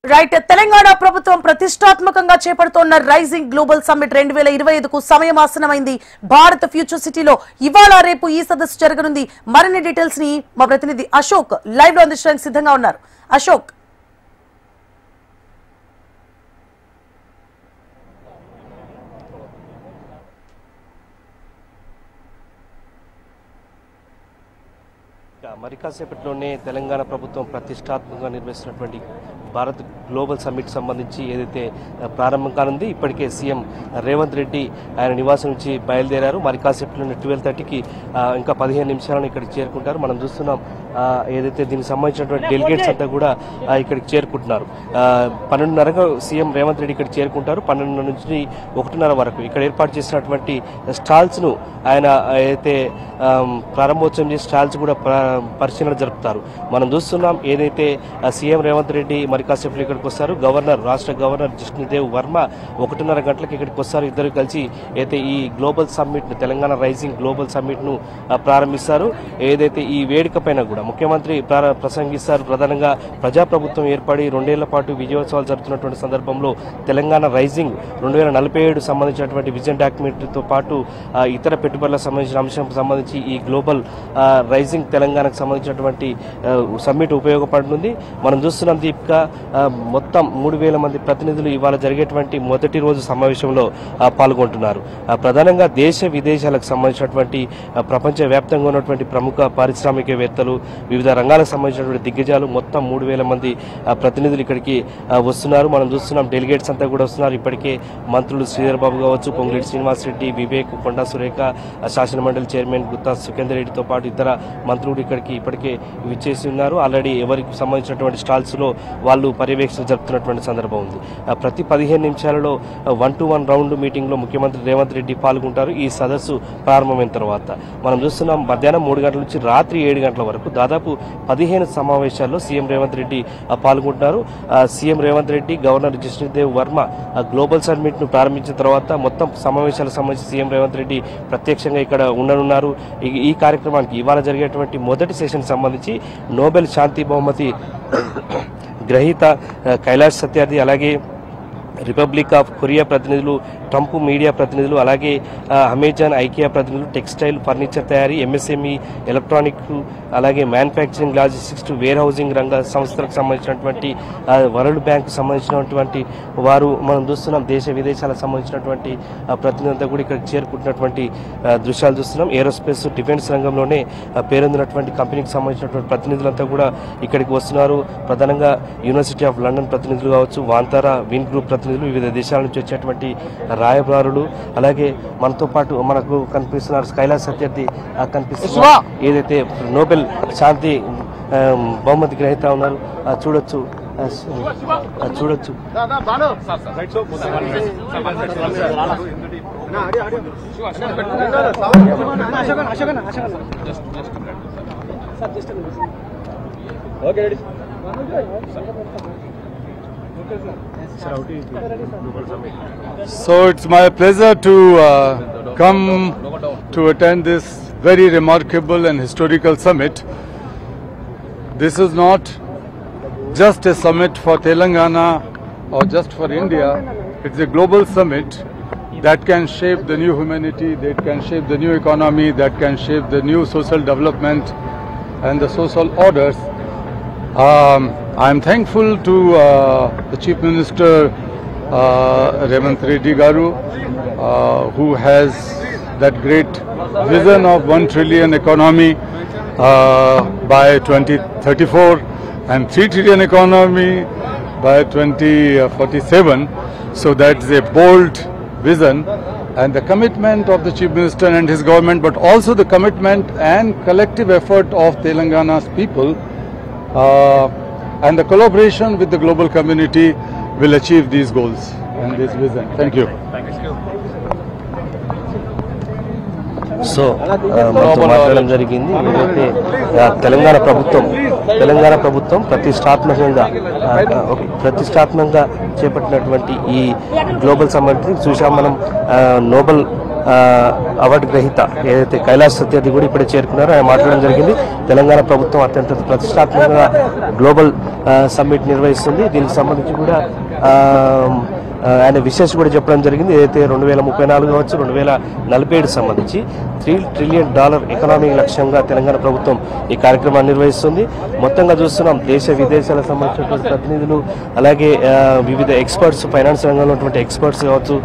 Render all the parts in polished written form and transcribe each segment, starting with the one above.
Right Telangana ప్రభుత్వం ప్రతిష్టాత్మకంగా చేపడుతున్న రైజింగ్ గ్లోబల్ సమ్మిట్ 2025కు సమయం ఆసన్నమైంది. భారత్ ఫ్యూచర్ సిటీలో ఇవాళ రేపు ఈ సదస్సు జరగనుంది. మరిన్ని డీటెయిల్స్ ని మా ప్రతినిధి అశోక్ లైవ్ లో అందించడానికి సిద్ధంగా ఉన్నారు. అశోక్, మరి కాసేపట్లోనే తెలంగాణ ప్రభుత్వం ప్రతిష్టాత్మకంగా నిర్వహిస్తున్నటువంటి భారత్ గ్లోబల్ సమ్మిట్ సంబంధించి ఏదైతే ప్రారంభం కానుంది. ఇప్పటికే సీఎం రేవంత్ రెడ్డి ఆయన నివాసం నుంచి బయలుదేరారు. మరి కాసేపట్లోనే 12:30కి ఇంకా 15 నిమిషాలను ఇక్కడికి చేరుకుంటారు. మనం చూస్తున్నాం ఏదైతే దీనికి సంబంధించినటువంటి డెలిగేట్స్ అంతా కూడా ఇక్కడికి చేరుకుంటున్నారు. 12:30కు సీఎం రేవంత్ రెడ్డి ఇక్కడికి చేరుకుంటారు. 12 నుంచి 1:30 వరకు ఇక్కడ ఏర్పాటు చేసినటువంటి స్టాల్స్ను ఆయన ఏదైతే ప్రారంభోత్సవం చేసి స్టాల్స్ కూడా పరిశీలన జరుపుతారు. మనం చూస్తున్నాం ఏదైతే సీఎం రేవంత్ రెడ్డి మరి కాసేపు ఇక్కడికి వస్తారు. రాష్ట్ర గవర్నర్ జిష్ణుదేవ్ వర్మ 1:30 గంటలకు ఇక్కడికి వస్తారు. ఇద్దరు కలిసి అయితే ఈ global summit Telangana rising global summit ను ప్రారంభిస్తారు. ఏదైతే ఈ వేదిక పైన కూడా ముఖ్యమంత్రి ప్రసంగిస్తారు. ప్రధానంగా ప్రజాప్రభుత్వం ఏర్పడి 2 ఏళ్ల పాటు విజయోత్సవాలు జరుపుతున్నటువంటి సందర్భంలో తెలంగాణ రైజింగ్ 2047 సంబంధించినటువంటి విజన్ డాక్యుమెంటరీతో పాటు ఇతర పెట్టుబడులకు సంబంధించిన అంశం సంబంధించి ఈ గ్లోబల్ రైజింగ్ తెలంగాణకు సంబంధించినటువంటి సమ్మిట్ ఉపయోగపడుతుంది. మనం చూస్తున్నాం దీపిక, మొత్తం 3000 మంది ప్రతినిధులు ఇవాళ జరిగేటువంటి మొదటి రోజు సమావేశంలో పాల్గొంటున్నారు. ప్రధానంగా దేశ విదేశాలకు సంబంధించినటువంటి ప్రపంచవ్యాప్తంగా ఉన్నటువంటి ప్రముఖ పారిశ్రామికవేత్తలు, వివిధ రంగాలకు సంబంధించినటువంటి దిగ్గజాలు మొత్తం 3000 మంది ప్రతినిధులు ఇక్కడికి వస్తున్నారు. మనం చూస్తున్నాం డెలిగేట్స్ అంతా కూడా వస్తున్నారు. ఇప్పటికే మంత్రులు శ్రీధర్ బాబు కావచ్చు, పొంగులేటి శ్రీనివాస్ రెడ్డి, వివేక్, కొండా సురేఖ, శాసనమండలి చైర్మన్ గుత్తా సుఖేందర్ రెడ్డితో పాటు ఇతర మంత్రులు ఇక్కడికి ఇప్పటికే విచ్చేసి ఉన్నారు. ఆల్రెడీ ఎవరికి సంబంధించినటువంటి స్టాల్స్ లో వాళ్ళు పర్యవేక్షణ జరుపుతున్నటువంటి సందర్భం ఉంది. ప్రతి 15 నిమిషాలలో 1-to-1 రౌండ్ మీటింగ్ లో ముఖ్యమంత్రి రేవంత్ రెడ్డి పాల్గొంటారు. ఈ సదస్సు ప్రారంభమైన తర్వాత మనం చూస్తున్నాం మధ్యాహ్నం 3 గంటల నుంచి రాత్రి 7 గంటల వరకు దాదాపు 15 సమావేశాల్లో సీఎం రేవంత్ రెడ్డి పాల్గొంటున్నారు. CM Revanth Reddy, governor Jishnu Dev Varma global summit ను ప్రారంభించిన తర్వాత మొత్తం సమావేశాలకు సంబంధించి సీఎం రేవంత్ రెడ్డి ప్రత్యక్షంగా ఇక్కడ ఉండనున్నారు. ఈ కార్యక్రమానికి ఇవాళ జరిగేటువంటి మొదటి సెషన్ సంబంధించి నోబెల్ శాంతి బహుమతి గ్రహీత కైలాష్ సత్యార్థి, అలాగే రిపబ్లిక్ ఆఫ్ కొరియా ప్రతినిధులు, ట్రంప్ మీడియా ప్రతినిధులు, అలాగే అమెజాన్, ఐకియా ప్రతినిధులు, టెక్స్టైల్, ఫర్నిచర్ తయారీ, ఎంఎస్ఎంఈ, ఎలక్ట్రానిక్, అలాగే manufacturing, logistics to warehousing రంగ సంస్థలకు సంబంధించినటువంటి వరల్డ్ బ్యాంక్ సంబంధించినటువంటి వారు మనం చూస్తున్నాం. దేశ విదేశాలకు సంబంధించినటువంటి ప్రతినిధులంతా కూడా ఇక్కడ చేరుకుంటున్నటువంటి దృశ్యాలు చూస్తున్నాం. ఏరోస్పేస్, డిఫెన్స్ రంగంలోనే పేరొందినటువంటి కంపెనీకి సంబంధించినటువంటి ప్రతినిధులంతా కూడా ఇక్కడికి వస్తున్నారు. ప్రధానంగా యూనివర్సిటీ ఆఫ్ లండన్ ప్రతినిధులు కావచ్చు, వాంతారా, విన్ గ్రూప్ ప్రతినిధులు, వివిధ దేశాల నుంచి వచ్చేటువంటి రాయబారులు, అలాగే మనతో పాటు మనకు కనిపిస్తున్నారు కైలాష్ సత్యార్థి కనిపిస్తున్నారు. ఏదైతే నోబెల్ శాంతి బహుమతి గ్రహీత ఉన్నారు చూడొచ్చు. So it's my pleasure to come to attend this very remarkable and historical summit. This is not just a summit for Telangana or just for India. It's a global summit that can shape the new humanity, that can shape the new economy, that can shape the new social development and the social orders. I am thankful to the Chief Minister Revanth Reddy Garu, who has that great vision of 1 trillion economy by 2034 and 3 trillion economy by 2047. So that's a bold vision, and the commitment of the Chief Minister and his government, but also the commitment and collective effort of Telangana's people and the collaboration with the global community will achieve these goals and this vision. Thank you. So మనతో మాట్లాడడం జరిగింది. ఏదైతే తెలంగాణ ప్రభుత్వం ప్రతిష్టాత్మకంగా చేపట్టినటువంటి ఈ global summit చూసాం మనం. నోబెల్ అవార్డు గ్రహీత ఏదైతే కైలాష్ సత్యార్థి కూడా ఇప్పుడే చేరుకున్నారో ఆయన మాట్లాడడం జరిగింది. తెలంగాణ ప్రభుత్వం అత్యంత ప్రతిష్టాత్మకంగా గ్లోబల్ సమ్మిట్ నిర్వహిస్తుంది. దీనికి సంబంధించి కూడా ఆయన విశేష కూడా చెప్పడం జరిగింది. ఏదైతే 2034 కావచ్చు 2047 సంబంధించి $3 ట్రిలియన్ ఎకనామీ లక్ష్యంగా తెలంగాణ ప్రభుత్వం ఈ కార్యక్రమాన్ని నిర్వహిస్తుంది. మొత్తంగా చూస్తున్నాం దేశ విదేశాలకు సంబంధించినటువంటి ప్రతినిధులు, అలాగే వివిధ ఎక్స్పర్ట్స్, ఫైనాన్స్ రంగంలో ఉన్నటువంటి ఎక్స్పర్ట్స్ కావచ్చు,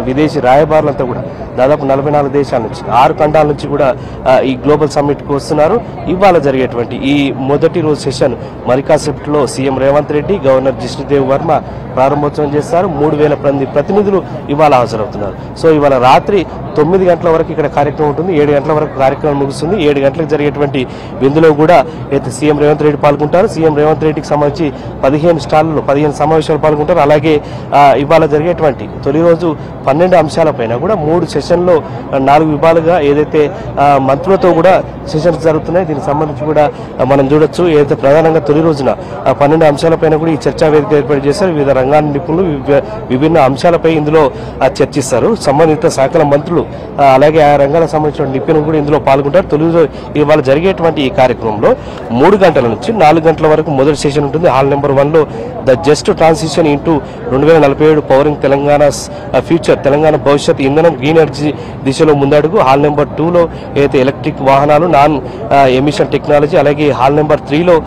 విదేశీ రాయబారులంతా కూడా దాదాపు 44 దేశాల నుంచి 6 ఖండాల నుంచి కూడా ఈ గ్లోబల్ సమ్మిట్కు వస్తున్నారు. ఇవాళ జరిగేటువంటి ఈ మొదటి రోజు సెషన్ మరి కాసేపట్లో సీఎం రేవంత్ రెడ్డి, గవర్నర్ జిష్ణుదేవ్ వర్మ ప్రారంభోత్సవం చేస్తారు. 3000 మంది ప్రతినిధులు ఇవాళ హాజరవుతున్నారు. సో ఇవాళ రాత్రి 9 గంటల వరకు ఇక్కడ కార్యక్రమం ఉంటుంది. 7 గంటల వరకు కార్యక్రమం ముగుస్తుంది. 7 గంటలకు జరిగేటువంటి విందులో కూడా అయితే సీఎం రేవంత్ రెడ్డి పాల్గొంటారు. సీఎం రేవంత్ రెడ్డికి సంబంధించి 15 స్టాళ్లలో 15 సమావేశాలు పాల్గొంటారు. అలాగే ఇవాళ జరిగేటువంటి తొలి రోజు 12 అంశాలపైన కూడా 3 సెషన్లో 4 విభాగాలుగా ఏదైతే మంత్రులతో కూడా సెషన్స్ జరుగుతున్నాయి. దీనికి సంబంధించి కూడా మనం చూడొచ్చు. ఏదైతే ప్రధానంగా తొలి రోజున 12 అంశాలపైన కూడా ఈ చర్చా వేదిక ఏర్పాటు చేశారు. వివిధ రంగాల నిపుణులు విభిన్న అంశాలపై ఇందులో చర్చిస్తారు. సంబంధిత శాఖల మంత్రులు అలాగే ఆ రంగాలకు సంబంధించిన నిపుణులు కూడా ఇందులో పాల్గొంటారు. తొలి రోజు ఇవాళ జరిగేటువంటి ఈ కార్యక్రమంలో 3 గంటల నుంచి 4 గంటల వరకు మొదటి సెషన్ ఉంటుంది. హాల్ నెంబర్ 1లో the just transition into 2047 powering Telangana future, Telangana భవిష్యత్ ఇంధనం గ్రీన్ ఎనర్జీ దిశలో ముందడుగు. హాల్ నెంబర్ 2లో అయితే ఎలక్ట్రిక్ వాహనాలు, నాన్ ఎమిషన్ టెక్నాలజీ, అలాగే హాల్ నెంబర్ 3లో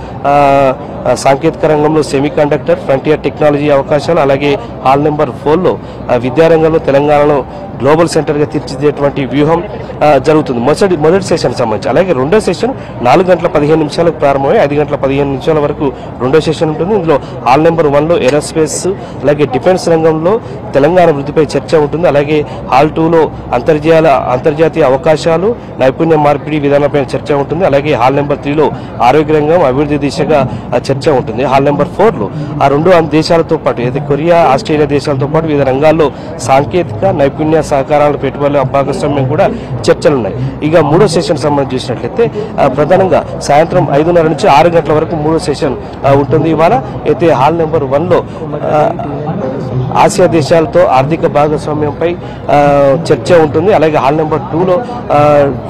సాంకేతిక రంగంలో సెమీ కండక్టర్, ఫ్రంటియర్ టెక్నాలజీ అవకాశాలు, అలాగే హాల్ నెంబర్ 4లో విద్యారంగంలో తెలంగాణలో గ్లోబల్ సెంటర్గా తీర్చిదిద్దేటువంటి వ్యూహం జరుగుతుంది మొదటి సెషన్ సంబంధించి. అలాగే రెండో సెషన్ 4 గంటల 15 నిమిషాలకు ప్రారంభమై 5 గంటల 15 నిమిషాల వరకు రెండో సెషన్ ఉంటుంది. ఇందులో హాల్ నెంబర్ 1లో ఏరోస్పేస్ అలాగే డిఫెన్స్ రంగంలో తెలంగాణ వృద్ధిపై చర్చ ఉంటుంది. అలాగే హాల్ 2లో అంతర్జాతీయ అవకాశాలు, నైపుణ్య మార్పిడి విధానంపై చర్చ ఉంటుంది. అలాగే హాల్ నెంబర్ 3లో ఆరోగ్య రంగం అభివృద్ధి దిశగా చర్చ ఉంటుంది. హాల్ నెంబర్ 4లో ఆ 2 దేశాలతో పాటు ఏదైతే కొరియా, ఆస్ట్రేలియా దేశాలతో పాటు వివిధ రంగాల్లో సాంకేతిక నైపుణ్య సహకారాలు, పెట్టుబడుల భాగస్వామ్యం కూడా చర్చలున్నాయి. ఇక 3వ సెషన్ సంబంధించి చూసినట్లయితే ప్రధానంగా సాయంత్రం 5:30 నుంచి 6 గంటల వరకు 3వ సెషన్ ఉంటుంది. ఇవాళ అయితే హాల్ నెంబర్ 1లో ఆసియా దేశాలతో ఆర్థిక భాగస్వామ్యంపై చర్చ ఉంటుంది. అలాగే హాల్ నెంబర్ 2లో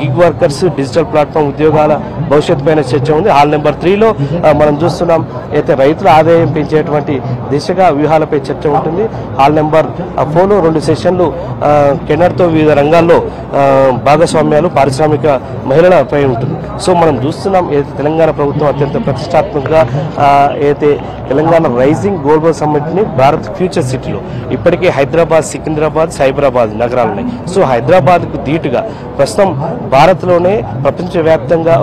గిగ్ వర్కర్స్, డిజిటల్ ప్లాట్ఫామ్ ఉద్యోగాల భవిష్యత్తు పైన చర్చ ఉంది. హాల్ నెంబర్ 3లో మనం చూస్తున్నాం అయితే రైతుల ఆదాయం పెంచేటువంటి దిశగా వ్యూహాలపై చర్చ ఉంటుంది. హాల్ నెంబర్ 4లో 2 సెషన్లు కెనడాతో వివిధ రంగాల్లో భాగస్వామ్యాలు, పారిశ్రామిక మహిళలపై ఉంటుంది. సో మనం చూస్తున్నాం ఏదైతే తెలంగాణ ప్రభుత్వం అత్యంత ప్రతిష్టాత్మకంగా ఏదైతే తెలంగాణ రైజింగ్ గ్లోబల్ సమ్మిట్ని భారత్ ఫ్యూచర్ సిటీలో ఇప్పటికే హైదరాబాద్, సికింద్రాబాద్, సైబరాబాద్ నగరాలు ఉన్నాయి. సో హైదరాబాద్కు ధీటుగా ప్రస్తుతం భారత్లోనే ప్రపంచవ్యాప్తంగా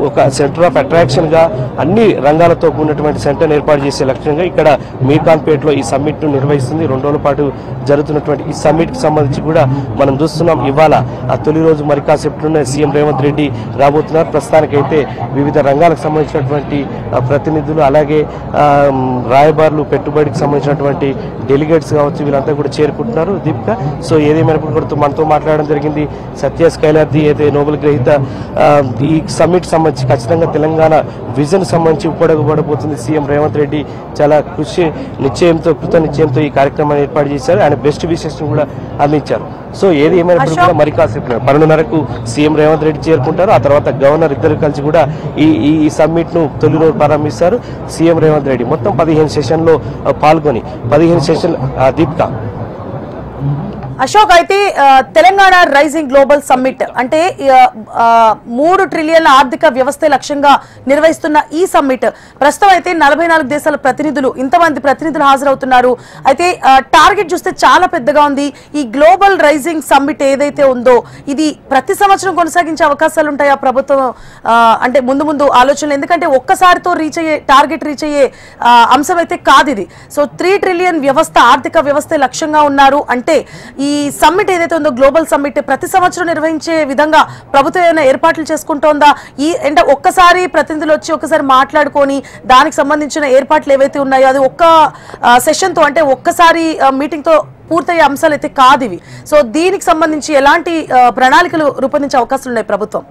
ఒక సెంటర్ ఆఫ్ అట్రాక్షన్గా అన్ని రంగాలతో కూడినటువంటి సెంటర్ని ఏర్పాటు చేసే లక్ష్యంగా ఇక్కడ మీర్ఖాన్పేటలో ఈ సమ్మిట్ను నిర్వహిస్తుంది. 2 రోజుల పాటు జరుగుతున్నటువంటి ఈ సమ్మిట్కి సంబంధించి కూడా మనం చూస్తున్నాం. ఇవాళ తొలి రోజు మరి కాసేపట్లోనే సీఎం రేవంత్ రెడ్డి రాబోతున్నారు. ప్రస్తుతానికైతే వివిధ రంగాలకు సంబంధించినటువంటి ప్రతినిధులు, అలాగే రాయబారులు, పెట్టుబడికి సంబంధించినటువంటి డెలిగేట్స్ కావచ్చు, వీళ్ళంతా కూడా చేరుకుంటున్నారు. దీపిక, సో ఏదేమైనప్పుడు కూడా మనతో మాట్లాడడం జరిగింది సత్య స్కైలార్ది అయితే నోబెల్ గ్రహీత. ఈ సమ్మిట్ సంబంధించి ఖచ్చితంగా తెలంగాణ విజన్ సంబంధించి ఉపయోగపడబోతుంది. సీఎం రేవంత్ రెడ్డి చాలా కృత నిశ్చయంతో ఈ కార్యక్రమాన్ని ఏర్పాటు చేశారు. ఆయన బెస్ట్ విషెస్ కూడా అందించారు. సో ఏది ఏమైనప్పుడు కూడా మరి కాసేపు 12:30కు సీఎం రేవంత్ రెడ్డి చేరుకుంటారు. ఆ తర్వాత గవర్నర్ ఇద్దరు కలిసి కూడా ఈ సమ్మిట్ ను తొలి రోజు ప్రారంభిస్తారు. సీఎం రేవంత్ రెడ్డి మొత్తం 15 సెషన్లో పాల్గొని 15 సెషన్ దీపిక. అశోక్, అయితే తెలంగాణ రైజింగ్ గ్లోబల్ సమ్మిట్ అంటే 3 ట్రిలియన్ల ఆర్థిక వ్యవస్థ లక్ష్యంగా నిర్వహిస్తున్న ఈ సమ్మిట్ ప్రస్తుతం అయితే 44 దేశాల ప్రతినిధులు, ఇంతమంది ప్రతినిధులు హాజరవుతున్నారు. అయితే టార్గెట్ చూస్తే చాలా పెద్దగా ఉంది. ఈ గ్లోబల్ రైజింగ్ సమ్మిట్ ఏదైతే ఉందో ఇది ప్రతి సంవత్సరం కొనసాగించే అవకాశాలు ఉంటాయా ప్రభుత్వం అంటే ముందు ఆలోచనలు? ఎందుకంటే ఒక్కసారితో టార్గెట్ రీచ్ అయ్యే అంశం అయితే కాదు ఇది. సో 3 ట్రిలియన్ వ్యవస్థ, ఆర్థిక వ్యవస్థ లక్ష్యంగా ఉన్నారు అంటే ఈ సమ్మిట్ ఏదైతే ఉందో గ్లోబల్ సమ్మిట్ ప్రతి సంవత్సరం నిర్వహించే విధంగా ప్రభుత్వం ఏమైనా ఏర్పాట్లు చేసుకుంటోందా? అంటే ఒక్కసారి ప్రతినిధులు వచ్చి ఒక్కసారి మాట్లాడుకొని దానికి సంబంధించిన ఏర్పాట్లు ఏవైతే ఉన్నాయో అది ఒక్క సెషన్ తో, అంటే ఒక్కసారి మీటింగ్ తో పూర్తయ్యే అంశాలు అయితే కాదు ఇవి. సో దీనికి సంబంధించి ఎలాంటి ప్రణాళికలు రూపొందించే అవకాశాలు ఉన్నాయి ప్రభుత్వం?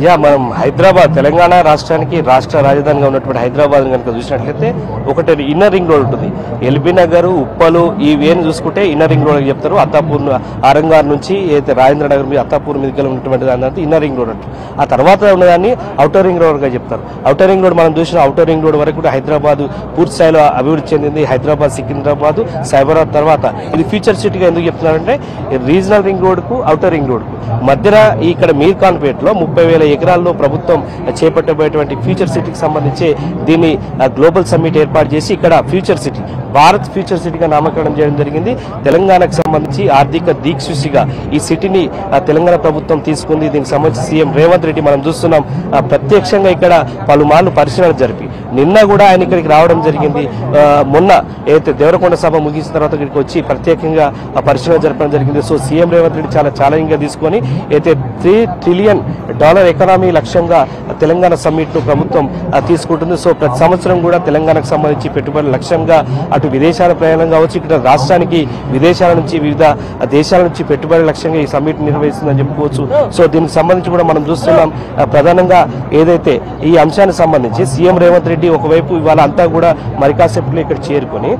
మనం హైదరాబాద్ తెలంగాణ రాష్ట్రానికి రాష్ట్ర రాజధానిగా ఉన్నటువంటి హైదరాబాద్ కనుక చూసినట్లయితే ఒకటి ఇన్నర్ రింగ్ రోడ్ ఉంటుంది. ఎల్బీ నగర్, ఉప్పలు ఇవేని చూసుకుంటే ఇన్నర్ రింగ్ రోడ్ చెప్తారు. అత్తాపూర్ ఆరంగార్ నుంచి అయితే రాజేంద్ర నగర్ మీద అత్తాపూర్ మీదకి ఉన్నటువంటి దాని ఇన్నర్ రింగ్ రోడ్ అంటారు. ఆ తర్వాత ఉన్నదాన్ని ఔటర్ రింగ్ రోడ్గా చెప్తారు. ఔటర్ రింగ్ రోడ్ మనం చూసిన ఔటర్ రింగ్ రోడ్ వరకు కూడా హైదరాబాద్ పూర్తి స్థాయిలో అభివృద్ధి చెందింది. హైదరాబాద్, సికింద్రాబాద్, సైబరాబాద్ తర్వాత ఇది ఫ్యూచర్ సిటీగా ఎందుకు చెప్తున్నారంటే రీజనల్ రింగ్ రోడ్కు ఔటర్ రింగ్ రోడ్కు మధ్యన ఇక్కడ మీర్ఖాన్పేటలో 30,000 ఎకరాల్లో ప్రభుత్వం చేపట్టబోయేటువంటి ఫ్యూచర్ సిటీకి సంబంధించి దీన్ని గ్లోబల్ సమ్మిట్ ఏర్పాటు చేసి ఇక్కడ ఫ్యూచర్ సిటీ, భారత్ ఫ్యూచర్ సిటీగా నామకరణం చేయడం జరిగింది. తెలంగాణకు సంబంధించి ఆర్థిక దిక్సూచిగా ఈ సిటీని తెలంగాణ ప్రభుత్వం తీసుకుంది. దీనికి సంబంధించి సీఎం రేవంత్ రెడ్డి మనం చూస్తున్నాం ప్రత్యక్షంగా ఇక్కడ పలుమార్లు పరిశీలన జరిపి నిన్న కూడా ఆయన ఇక్కడికి రావడం జరిగింది. మొన్న ఏదైతే దేవరకొండ సభ ముగిసిన తర్వాత ఇక్కడికి వచ్చి ప్రత్యేకంగా పరిశీలన జరపడం జరిగింది. సో సీఎం రేవంత్ రెడ్డి చాలా ఛాలెంజ్ గా తీసుకొని అయితే $3 ట్రిలియన్ ఎకానమీ లక్ష్యంగా తెలంగాణ సమ్మిట్ ను ప్రభుత్వం తీసుకుంటుంది. సో ప్రతి సంవత్సరం కూడా తెలంగాణకు సంబంధించి పెట్టుబడుల లక్ష్యంగా అటు విదేశాల ప్రయాణం కావచ్చు, ఇక్కడ రాష్ట్రానికి విదేశాల నుంచి వివిధ దేశాల నుంచి పెట్టుబడుల లక్ష్యంగా ఈ సమ్మిట్ నిర్వహిస్తుందని చెప్పుకోవచ్చు. సో దీనికి సంబంధించి కూడా మనం చూస్తున్నాం ప్రధానంగా ఏదైతే ఈ అంశానికి సంబంధించి సీఎం రేవంత్ రెడ్డి ఒకవైపు ఇవాళ అంతా కూడా మరి కాసేపులో ఇక్కడ చేరుకొని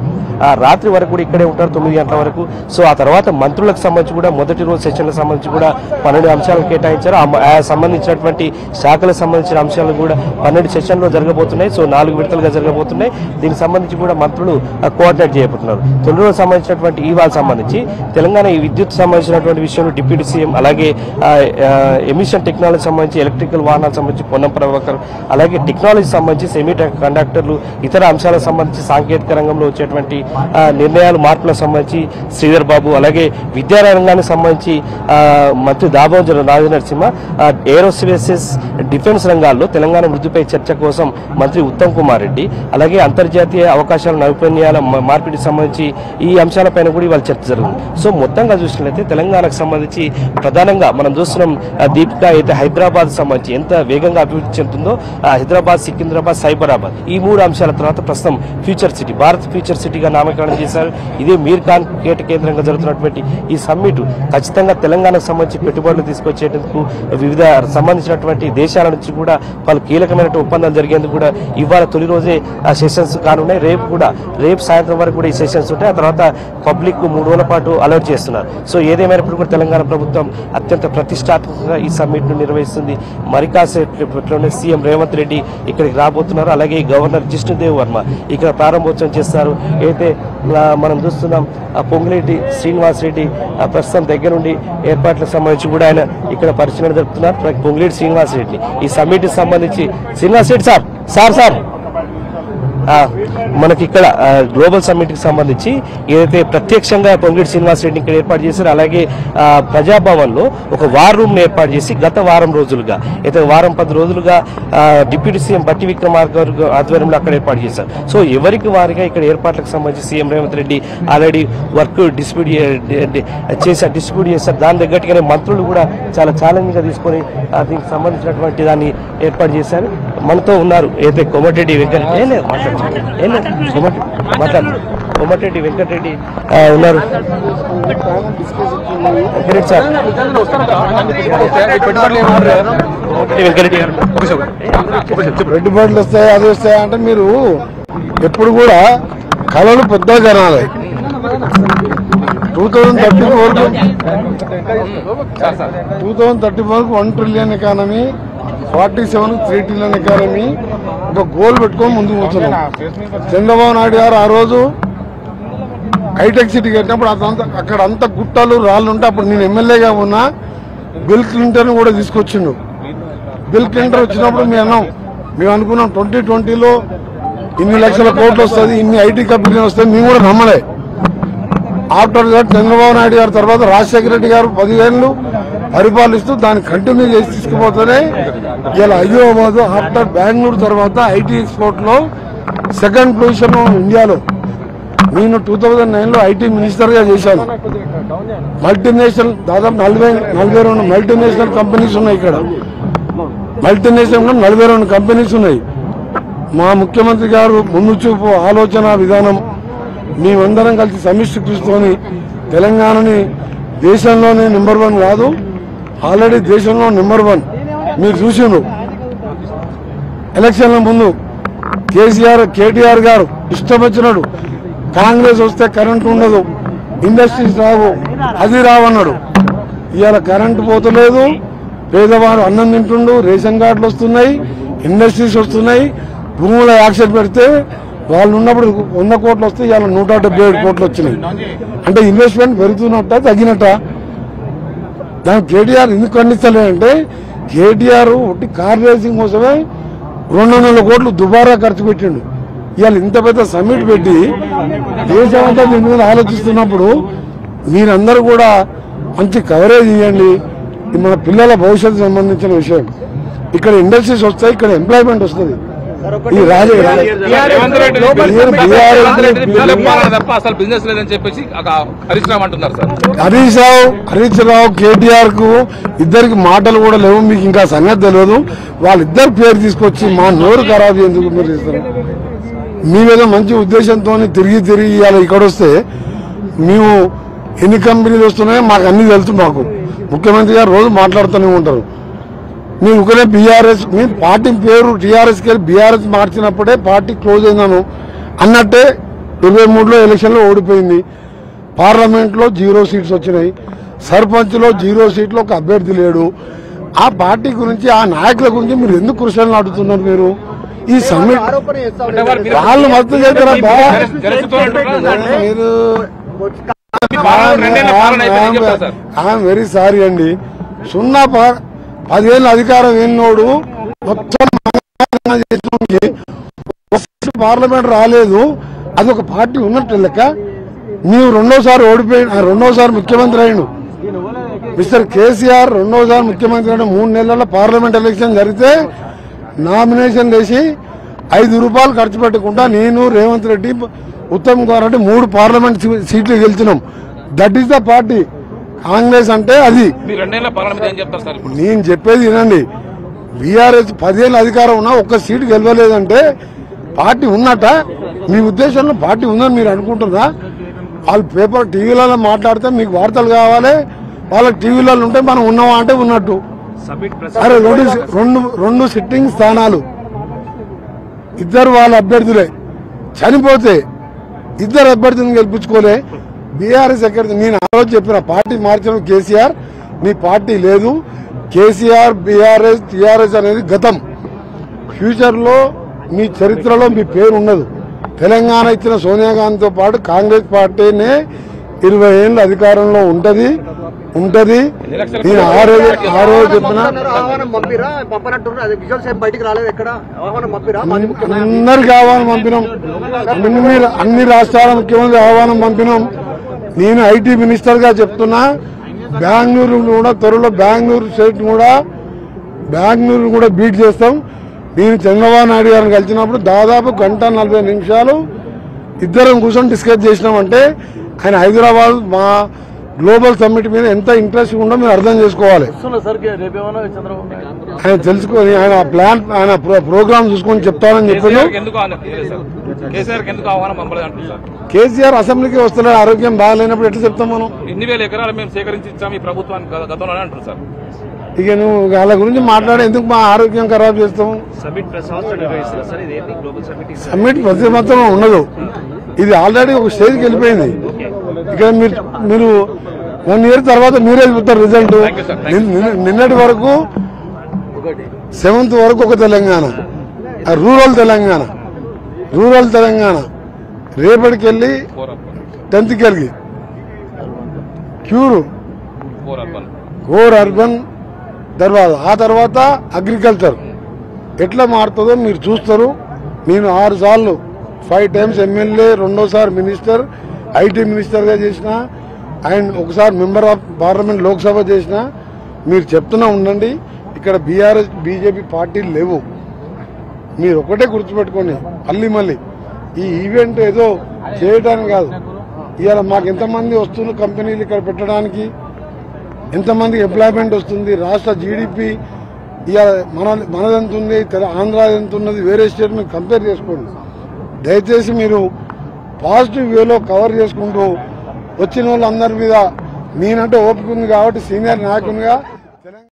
రాత్రి వరకు కూడా ఇక్కడే ఉంటారు 9 గంటల వరకు. సో ఆ తర్వాత మంత్రులకు సంబంధించి కూడా మొదటి రోజు సెషన్లకు సంబంధించి కూడా 12 అంశాలను కేటాయించారు. సంబంధించినటువంటి శాఖలకు సంబంధించిన అంశాలు కూడా 12 సెషన్లో జరగబోతున్నాయి. సో 4 విడతలుగా జరగబోతున్నాయి. దీనికి సంబంధించి కూడా మంత్రులు కోఆర్డినేట్ చేయబోతున్నారు. తొలి రోజు సంబంధించినటువంటి ఈవాల్ సంబంధించి తెలంగాణ ఈ విద్యుత్ సంబంధించినటువంటి విషయంలో డిప్యూటీ సీఎం, అలాగే ఎమిషన్ టెక్నాలజీ సంబంధించి ఎలక్ట్రికల్ వాహనాలకు సంబంధించి పొన్నం ప్రభాకర్, అలాగే టెక్నాలజీ సంబంధించి సెమీ కండక్టర్లు, ఇతర అంశాలకు సంబంధించి సాంకేతిక రంగంలో వచ్చేటువంటి నిర్ణయాలు మార్పులకు సంబంధించి శ్రీధర్ బాబు, అలాగే విద్యారంగానికి సంబంధించి మంత్రి దామోదర రాజనరసింహ, ఏరోస్పేసెస్ డిఫెన్స్ రంగాల్లో తెలంగాణ వృద్ధిపై చర్చ కోసం మంత్రి ఉత్తమ్ కుమార్ రెడ్డి, అలాగే అంతర్జాతీయ అవకాశాల నైపుణ్యాల మార్పిడికి సంబంధించి ఈ అంశాలపైన కూడా ఇవాళ చర్చ జరుగుతుంది. సో మొత్తంగా చూసినట్లయితే తెలంగాణకు సంబంధించి ప్రధానంగా మనం చూస్తున్నాం దీపిక అయితే హైదరాబాద్ సంబంధించి ఎంత వేగంగా అభివృద్ధి చెందుతుందో హైదరాబాద్, సికింద్రాబాద్, సైబరాబాద్ ఈ 3 అంశాల తర్వాత ప్రస్తుతం ఫ్యూచర్ సిటీ, భారత్ ఫ్యూచర్ సిటీగా నామకరణం చేశారు. ఇదే మీర్ఖాన్ కేట కేంద్రంగా జరుగుతున్నటువంటి ఈ సమ్మిట్ ఖచ్చితంగా తెలంగాణకు సంబంధించి పెట్టుబడులు తీసుకొచ్చేందుకు వివిధ సంబంధించినటువంటి దేశాల నుంచి కూడా వాళ్ళు కీలకమైన ఒప్పందాలు జరిగేందుకు కూడా ఇవాళ తొలి రోజే సెషన్స్ కానున్నాయి. రేపు సాయంత్రం వరకు కూడా ఈ సెషన్స్ ఉంటాయి. ఆ తర్వాత పబ్లిక్ 3 రోజుల పాటు అలర్ట్ చేస్తున్నారు. సో ఏదేమైనప్పుడు కూడా తెలంగాణ ప్రభుత్వం అత్యంత ప్రతిష్టాత్మకంగా ఈ సమ్మిట్ ను నిర్వహిస్తుంది. మరి కాసేపట్లోనే సీఎం రేవంత్ రెడ్డి ఇక్కడికి రాబోతున్నారు. అలాగే గవర్నర్ జిష్ణుదేవ్ వర్మ ఇక్కడ ప్రారంభోత్సవం చేస్తారు. అయితే మనం చూస్తున్నాం పొంగులేటి శ్రీనివాస్ రెడ్డి ప్రస్తుతం దగ్గరుండి ఏర్పాట్లకు సంబంధించి కూడా ఆయన ఇక్కడ పరిశీలన జరుపుతున్నారు. పొంగులేటి శ్రీనివాస్ రెడ్డి ఈ సమ్మిట్ సంబంధించి శ్రీనివాస్ రెడ్డి సార్ మనకి ఇక్కడ గ్లోబల్ సమ్మిట్ కి సంబంధించి ఏదైతే ప్రత్యక్షంగా పొంగులేటి శ్రీనివాస్ రెడ్డిని ఇక్కడ ఏర్పాటు చేశారు, అలాగే ప్రజాభవన్ లో ఒక వార్ రూమ్ ని ఏర్పాటు చేసి గత వారం రోజులుగా అయితే 10 రోజులుగా డిప్యూటీ సీఎం బట్టి విక్రమార్క ఆధ్వర్యంలో అక్కడ ఏర్పాటు చేశారు. సో ఎవరికి వారిగా ఇక్కడ ఏర్పాట్లకు సంబంధించి CM Revanth Reddy already work distribute చేశారు. దాని తగ్గట్టుగానే మంత్రులు కూడా చాలా ఛాలెంజ్ గా తీసుకొని దీనికి సంబంధించినటువంటి దాన్ని ఏర్పాటు చేశారు. మనతో ఉన్నారు అయితే కోమటిరెడ్డి వెంకటరెడ్డి కోమటిరెడ్డి వెంకటరెడ్డి ఉన్నారు. పెట్టుబడులు వస్తాయి, అది వస్తాయి అంటే మీరు ఎప్పుడు కూడా కళలు పెద్దగా జనాలి. 2034 వరకు 1 ట్రిలియన్ ఎకానమీ, 47 3 ట్రిలియన్ ఎకానమీ ఒక గోల్ పెట్టుకొని ముందుకు పోతున్నాం. చంద్రబాబు నాయుడు గారు ఆ రోజు హైటెక్ సిటీ కట్టినప్పుడు అక్కడ అంత గుట్టలు రాళ్ళు ఉంటే అప్పుడు నేను ఎమ్మెల్యేగా ఉన్నా బిల్ క్లింటన్ కూడా తీసుకొచ్చిండు. బిల్ క్లింటన్ వచ్చినప్పుడు మేము అనుకున్నాం 2020లో ఇన్ని లక్షల కోట్లు వస్తుంది, ఇన్ని ఐటీ కంపెనీలు వస్తాయి, మేము కూడా నమ్మలే. ఆఫ్టర్ దట్ చంద్రబాబు నాయుడు గారి తర్వాత రాజశేఖర రెడ్డి గారు 10 ఏళ్ళు పరిపాలిస్తూ దాన్ని కంటిన్యూ చేసి తీసుకుపోతేనే ఇలా హైదరాబాద్ ఆఫ్టర్ బెంగళూరు తర్వాత ఐటీ ఎక్స్పోర్ట్ లో 2nd పొజిషన్ ఇండియాలో. నేను 2009లో ఐటీ మినిస్టర్ గా చేశాను. మల్టీనేషనల్ దాదాపు 42 మల్టీనేషనల్ కంపెనీస్ ఉన్నాయి. ఇక్కడ మల్టీనేషనల్ 42 కంపెనీస్ ఉన్నాయి. మా ముఖ్యమంత్రి గారు ముందు చూపు ఆలోచన విధానం, మేమందరం కలిసి సమిష్టి కృషితోని తెలంగాణని దేశంలోనే నెంబర్ 1 కాదు, ఆల్రెడీ దేశంలో నెంబర్ 1 మీరు చూసిండ్రు ఎలక్షన్ల ముందు కేటీఆర్ గారు ఇష్టం వచ్చినాడు, కాంగ్రెస్ వస్తే కరెంటు ఉండదు, ఇండస్ట్రీస్ రావు, అది రావన్నాడు. ఇవాళ కరెంటు పోతలేదు, పేదవాడు అన్నం తింటుండు, రేషన్ కార్డులు వస్తున్నాయి, ఇండస్ట్రీస్ వస్తున్నాయి. భూముల యాక్షన్ పెడితే వాళ్ళు ఉన్నప్పుడు 100 కోట్లు వస్తే ఇవాళ 177 కోట్లు వచ్చినాయి. అంటే ఇన్వెస్ట్మెంట్ పెరుగుతున్నట్ట తగ్గినట్ట? దానికి కేటీఆర్ ఎందుకు ఖండిస్తలేదంటే కేటీఆర్ ఒకటి కార్ రేసింగ్ కోసమే 200 కోట్లు దుబారా ఖర్చు పెట్టిండు. ఇవాళ ఇంత పెద్ద సమ్మిట్ పెట్టి దేశమంతా దీని మీద ఆలోచిస్తున్నప్పుడు మీరందరూ కూడా మంచి కవరేజ్ ఇవ్వండి. ఇది మన పిల్లల భవిష్యత్తు సంబంధించిన విషయం. ఇక్కడ ఇండస్ట్రీస్ వస్తాయి, ఇక్కడ ఎంప్లాయ్మెంట్ వస్తుంది. ఈ హరీష్ రావు కేటీఆర్ కు ఇద్దరికి మాటలు కూడా లేవు. మీకు ఇంకా సంగతి తెలియదు. వాళ్ళిద్దరు పేరు తీసుకొచ్చి మా నోరు ఖరాబ్ ఎందుకు మీరు ఇస్తారు? మీవేదో మంచి ఉద్దేశంతో తిరిగి ఇవాళ ఇక్కడ వస్తే మేము ఎన్ని కంపెనీలు వస్తున్నాయో మాకు అన్ని తెలుసు. మాకు ముఖ్యమంత్రి గారు రోజు మాట్లాడుతూనే ఉంటారు. మేము ఒకనే బీఆర్ఎస్, మేము పార్టీ పేరు టీఆర్ఎస్కి వెళ్ళి బీఆర్ఎస్ మార్చినప్పుడే పార్టీ క్లోజ్ అయిందాను అన్నట్టే 23లో ఎలక్షన్లో ఓడిపోయింది. పార్లమెంట్లో 0 సీట్స్ వచ్చినాయి, సర్పంచ్లో 0 సీట్లు, ఒక అభ్యర్థి లేడు. ఆ పార్టీ గురించి ఆ నాయకుల గురించి మీరు ఎందుకు క్వశ్చన్లు అడుగుతున్నారు? మీరు ఈ సమ్మిట్ వాళ్ళు మద్దతు చేస్తారా? వెరీ సారీ అండి. 10 ఏళ్ళ అధికారం ఎన్నోడు మొత్తం పార్లమెంట్ రాలేదు, అది ఒక పార్టీ ఉన్నట్టు లెక్క. నీవు 2వ ఓడిపోయి 2వ ముఖ్యమంత్రి అయ్యిండు. మిస్టర్ కేసీఆర్ 2వ ముఖ్యమంత్రి అయిన 3 నెలల పార్లమెంట్ ఎలక్షన్ జరిగితే నామినేషన్ వేసి 5 రూపాయలు ఖర్చు పెట్టకుండా నేను, రేవంత్ రెడ్డి, ఉత్తమ్ కుమార్ రెడ్డి 3 పార్లమెంట్ సీట్లు గెలిచినాం. That is the party. Congress అంటే అది. నేను చెప్పేది వినండి. బీఆర్ఎస్ 10 ఏళ్ళ అధికారం ఉన్నా ఒక్క సీటు గెలవలేదంటే పార్టీ ఉన్నట్ట? మీ ఉద్దేశంలో పార్టీ ఉందని మీరు అనుకుంటున్నా? వాళ్ళు పేపర్ టీవీలలో మాట్లాడితే మీకు వార్తలు కావాలి, వాళ్ళకి టీవీలలో ఉంటే మనం ఉన్నావా అంటే ఉన్నట్టు. అరే రెండు సిట్టింగ్ స్థానాలు, ఇద్దరు వాళ్ళ అభ్యర్థులే, చనిపోతే 2 అభ్యర్థులను గెలిపించుకోలే. బీఆర్ఎస్ ఎక్కడ? నేను ఆ రోజు చెప్పిన పార్టీ మార్చడం కేసీఆర్, నీ పార్టీ లేదు. కేసీఆర్, బీఆర్ఎస్, టీఆర్ఎస్ అనేది గతం. ఫ్యూచర్ లో మీ చరిత్రలో మీ పేరు ఉండదు. తెలంగాణ ఇచ్చిన సోనియా గాంధీతో పాటు కాంగ్రెస్ పార్టీనే 20 ఏళ్ళ అధికారంలో ఉంటది. నేను ఆ రోజు చెప్పిన అందరికి ఆహ్వానం పంపినాం. అన్ని రాష్ట్రాల ముఖ్యమంత్రి ఆహ్వానం పంపినాం. నేను ఐటీ మినిస్టర్ గా చెప్తున్నా, బెంగళూరు కూడా త్వరలో బెంగళూరు కూడా బీట్ చేస్తాం. నేను చంద్రబాబు నాయుడు గారిని కలిసినప్పుడు దాదాపు 1:40 నిమిషాలు ఇద్దరం కూర్చొని డిస్కస్ చేసినామంటే ఆయన హైదరాబాద్ మా గ్లోబల్ సమ్మిట్ మీద ఎంత ఇంట్రెస్ట్ ఉందో మీరు అర్థం చేసుకోవాలి. ఆయన తెలుసుకొని ఆయన ప్లాన్, ఆయన ప్రోగ్రామ్ చూసుకొని చెప్తానని చెప్పాను. కేసీఆర్ అసెంబ్లీకి వస్తున్నాడు, ఆరోగ్యం బాగాలేనప్పుడు ఎట్లా చెప్తాం మనం? ఇక నువ్వు వాళ్ళ గురించి మాట్లాడే ఎందుకు మా ఆరోగ్యం ఖరాబ్ చేస్తాము? సమ్మిట్ ప్రతి సంవత్సరం ఉండదు. ఇది ఆల్రెడీ ఒక స్టేజ్కి వెళ్ళిపోయింది. ఇక్కడ మీరు 1 ఇయర్ తర్వాత మీరే చెప్తారు రిజల్ట్. నిన్నటి వరకు 7th వరకు ఒక తెలంగాణ, రూరల్ తెలంగాణ, రేపటికి వెళ్ళి 10th కలిగి కోర్ అర్బన్ తర్వాత ఆ తర్వాత అగ్రికల్చర్ ఎట్లా మారుతుందో మీరు చూస్తారు. నేను 6 సార్లు 5 టైమ్స్ ఎమ్మెల్యే, 2వ మినిస్టర్, ఐటీ మినిస్టర్గా చేసిన, అండ్ ఒకసారి మెంబర్ ఆఫ్ పార్లమెంట్ లోక్సభ చేసిన. మీరు చెప్తూనే ఉండండి, ఇక్కడ బీఆర్ఎస్ బీజేపీ పార్టీలు లేవు. మీరు ఒకటే గుర్తుపెట్టుకోండి. మళ్ళీ ఈ ఈవెంట్ ఏదో చేయడానికి కాదు. ఇవాళ మాకు ఎంతమంది వస్తున్నారు కంపెనీలు ఇక్కడ పెట్టడానికి, ఎంతమందికి ఎంప్లాయ్మెంట్ వస్తుంది, రాష్ట్ర జీడిపి ఇవాళ మనదెంత ఉంది, ఆంధ్ర ఎంత ఉన్నది, వేరే స్టేట్ మీరు కంపేర్ చేసుకోండి. దయచేసి మీరు పాజిటివ్ వేలో కవర్ చేసుకుంటూ వచ్చిన వాళ్ళందరి మీద నేనంటే ఓపిక ఉంది కాబట్టి సీనియర్ నాయకునిగా